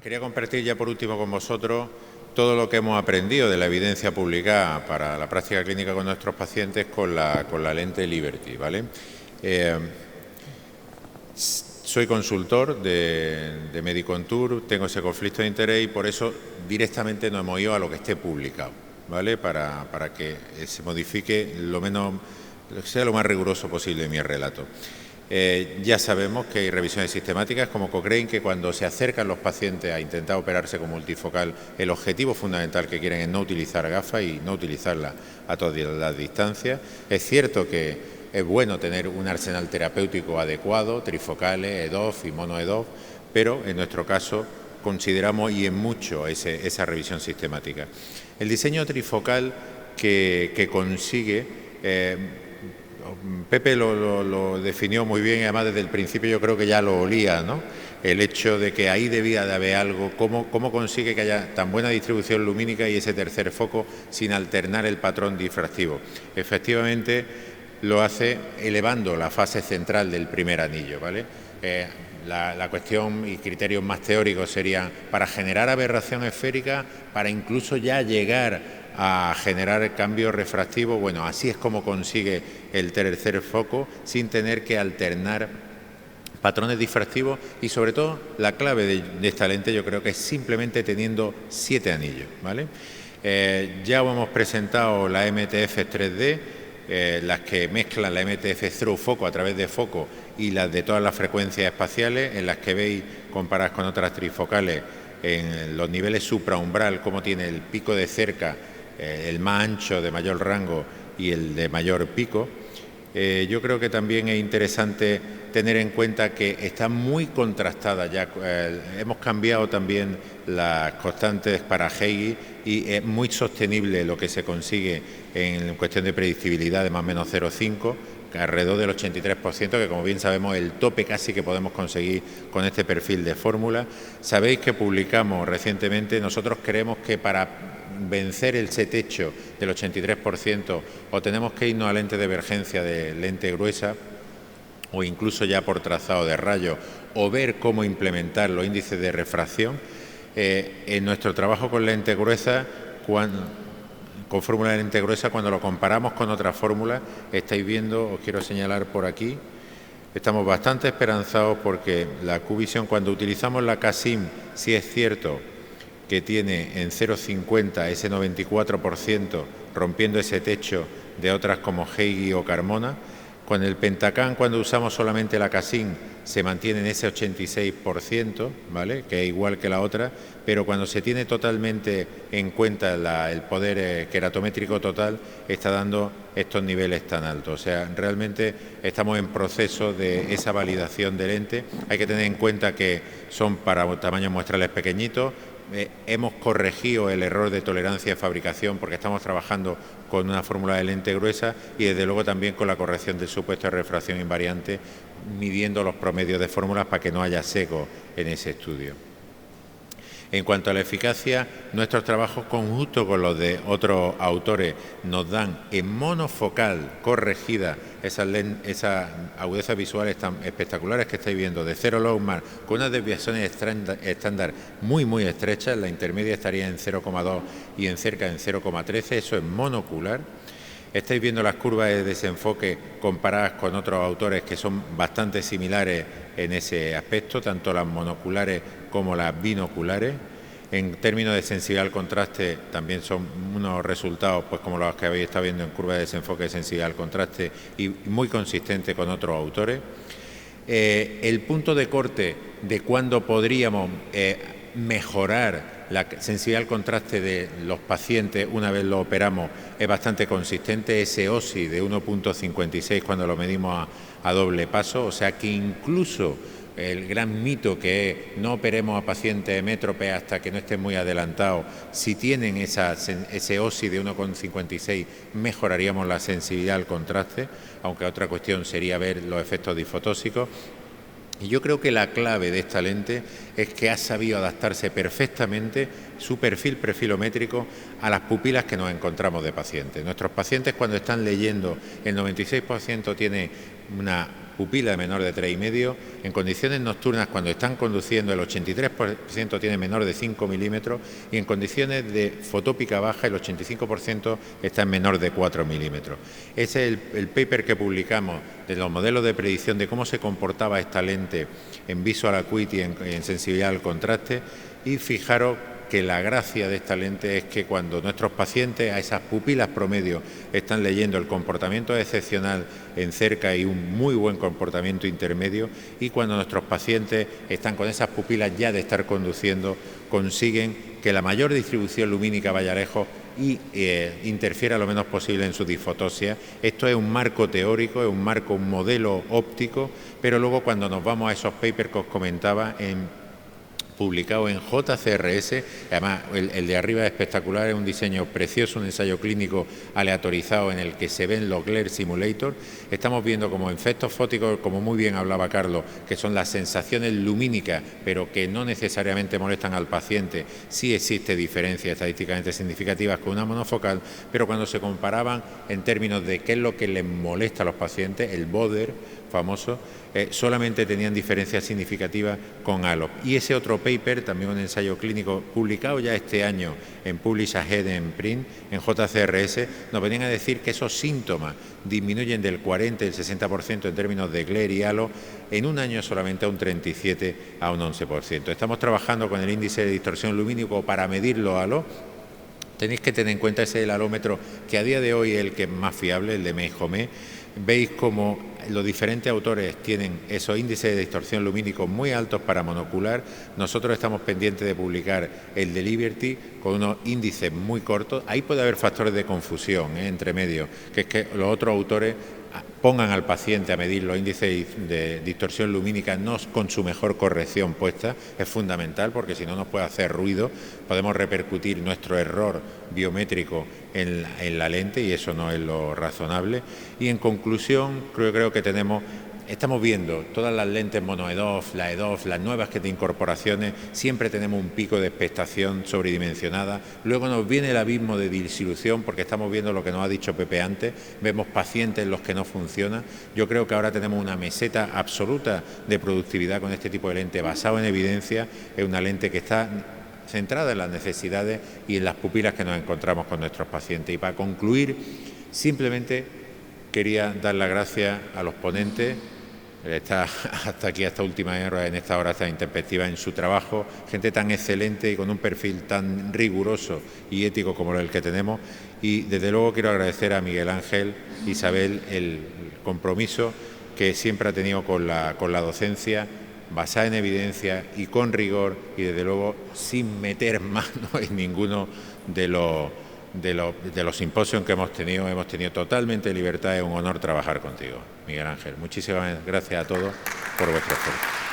Quería compartir ya por último con vosotros todo lo que hemos aprendido de la evidencia publicada para la práctica clínica con nuestros pacientes con la lente Liberty, ¿vale? Soy consultor de Medicontour, tengo ese conflicto de interés y por eso directamente nos hemos ido a lo que esté publicado, ¿vale? Para que se modifique sea lo más riguroso posible mi relato. Ya sabemos que hay revisiones sistemáticas como Cochrane, que cuando se acercan los pacientes a intentar operarse con multifocal, el objetivo fundamental que quieren es no utilizar gafas y no utilizarlas a todas las distancias. Es cierto que es bueno tener un arsenal terapéutico adecuado, trifocales, EDOF y mono-EDOF, pero en nuestro caso consideramos y en mucho esa revisión sistemática. El diseño trifocal que consigue... Pepe lo definió muy bien y además desde el principio yo creo que ya lo olía, ¿no? El hecho de que ahí debía de haber algo, cómo consigue que haya tan buena distribución lumínica y ese tercer foco sin alternar el patrón difractivo. Efectivamente lo hace elevando la fase central del primer anillo, ¿vale? La cuestión y criterios más teóricos serían para generar aberración esférica, para incluso ya llegar a generar cambio refractivo. Bueno, así es como consigue el tercer foco sin tener que alternar patrones difractivos y sobre todo la clave de esta lente yo creo que es simplemente teniendo 7 anillos, ¿vale? Ya hemos presentado la MTF 3D, las que mezclan la MTF through foco a través de foco y las de todas las frecuencias espaciales, en las que veis comparadas con otras trifocales en los niveles supraumbral, cómo tiene el pico de cerca, el más ancho de mayor rango y el de mayor pico. Yo creo que también es interesante tener en cuenta que está muy contrastada ya. Hemos cambiado también las constantes para Heigy y es muy sostenible lo que se consigue en cuestión de predictibilidad de más o menos 0,5, alrededor del 83%, que como bien sabemos es el tope casi que podemos conseguir con este perfil de fórmula. Sabéis que publicamos recientemente, nosotros creemos que para vencer ese techo del 83% o tenemos que irnos a lente de emergencia de lente gruesa o incluso ya por trazado de rayo o ver cómo implementar los índices de refracción. En nuestro trabajo con lente gruesa, con fórmula de lente gruesa, cuando lo comparamos con otras fórmulas, estáis viendo, os quiero señalar por aquí, estamos bastante esperanzados porque la Q-Vision, cuando utilizamos la K-SIM, sí es cierto que tiene en 0,50 ese 94%, rompiendo ese techo de otras como Heigy o Carmona. Con el Pentacam, cuando usamos solamente la K-SIM, se mantiene en ese 86%, ¿vale? Que es igual que la otra, pero cuando se tiene totalmente en cuenta el poder queratométrico total, está dando estos niveles tan altos. O sea, realmente estamos en proceso de esa validación de lente. Hay que tener en cuenta que son para tamaños muestrales pequeñitos. Hemos corregido el error de tolerancia de fabricación porque estamos trabajando con una fórmula de lente gruesa y desde luego también con la corrección del supuesto de refracción invariante, midiendo los promedios de fórmulas para que no haya sesgo en ese estudio. En cuanto a la eficacia, nuestros trabajos conjuntos con los de otros autores nos dan en monofocal corregida esas agudezas visuales tan espectaculares que estáis viendo de 0 logMAR con unas desviaciones estándar muy estrechas. La intermedia estaría en 0,2 y en cerca en 0,13, eso es monocular. Estáis viendo las curvas de desenfoque comparadas con otros autores que son bastante similares en ese aspecto, tanto las monoculares como las binoculares. En términos de sensibilidad al contraste también son unos resultados pues como los que habéis estado viendo en curva de desenfoque de sensibilidad al contraste y muy consistente con otros autores. El punto de corte de cuándo podríamos mejorar la sensibilidad al contraste de los pacientes una vez lo operamos es bastante consistente. Ese OSI de 1,56 cuando lo medimos a doble paso, o sea que incluso el gran mito que es no operemos a pacientes hemétropes hasta que no estén muy adelantados, si tienen ese OSI de 1,56 mejoraríamos la sensibilidad al contraste, aunque otra cuestión sería ver los efectos disfotóxicos. Y yo creo que la clave de esta lente es que ha sabido adaptarse perfectamente su perfil profilométrico a las pupilas que nos encontramos de pacientes. Nuestros pacientes, cuando están leyendo, el 96% tiene una pupila de menor de 3,5, en condiciones nocturnas, cuando están conduciendo, el 83% tiene menor de 5 milímetros y en condiciones de fotópica baja el 85% está en menor de 4 milímetros. Ese es el paper que publicamos de los modelos de predicción de cómo se comportaba esta lente en visual acuity, en sensibilidad al contraste, y fijaros que la gracia de esta lente es que cuando nuestros pacientes a esas pupilas promedio están leyendo, el comportamiento es excepcional en cerca y un muy buen comportamiento intermedio, y cuando nuestros pacientes están con esas pupilas ya de estar conduciendo, consiguen que la mayor distribución lumínica vaya lejos y interfiera lo menos posible en su disfotosia. Esto es un marco teórico, es un modelo óptico, pero luego cuando nos vamos a esos papers que os comentaba, publicado en JCRS, además el de arriba es espectacular, es un diseño precioso, un ensayo clínico aleatorizado en el que se ven los glare simulator. Estamos viendo como efectos fóticos, como muy bien hablaba Carlos, que son las sensaciones lumínicas, pero que no necesariamente molestan al paciente. Sí existe diferencias estadísticamente significativas con una monofocal, pero cuando se comparaban en términos de qué es lo que les molesta a los pacientes, el Boder famoso, solamente tenían diferencias significativas con ALOP. Y ese otro paper, también un ensayo clínico publicado ya este año en Publish Ahead en Print, en JCRS, nos venían a decir que esos síntomas disminuyen del 40 al 60% en términos de glare y halo, en un año solamente a un 37 a un 11%. Estamos trabajando con el índice de distorsión lumínico para medir los halos. Tenéis que tener en cuenta ese el halómetro, que a día de hoy es el que es más fiable, el de Meijomé. Veis como los diferentes autores tienen esos índices de distorsión lumínicos muy altos para monocular. Nosotros estamos pendientes de publicar el de Liberty con unos índices muy cortos. Ahí puede haber factores de confusión entre medio, que es que los otros autores pongan al paciente a medir los índices de distorsión lumínica no con su mejor corrección puesta. Es fundamental, porque si no nos puede hacer ruido, podemos repercutir nuestro error biométrico en la lente, y eso no es lo razonable. Y en conclusión, creo que estamos viendo todas las lentes mono-EDOF, la EDOF, las nuevas que de incorporaciones, siempre tenemos un pico de expectación sobredimensionada. Luego nos viene el abismo de desilusión, porque estamos viendo lo que nos ha dicho Pepe antes, vemos pacientes en los que no funciona. Yo creo que ahora tenemos una meseta absoluta de productividad con este tipo de lente basado en evidencia. Es una lente que está centrada en las necesidades y en las pupilas que nos encontramos con nuestros pacientes. Y para concluir, simplemente quería dar las gracias a los ponentes. Está hasta aquí, hasta última hora, en esta hora tan intempestiva en su trabajo, gente tan excelente y con un perfil tan riguroso y ético como el que tenemos. Y desde luego quiero agradecer a Miguel Ángel, Isabel, el compromiso que siempre ha tenido con la docencia, basada en evidencia y con rigor, y desde luego sin meter mano en ninguno de los simposios que hemos tenido totalmente libertad. Es un honor trabajar contigo, Miguel Ángel. Muchísimas gracias a todos por vuestro esfuerzo.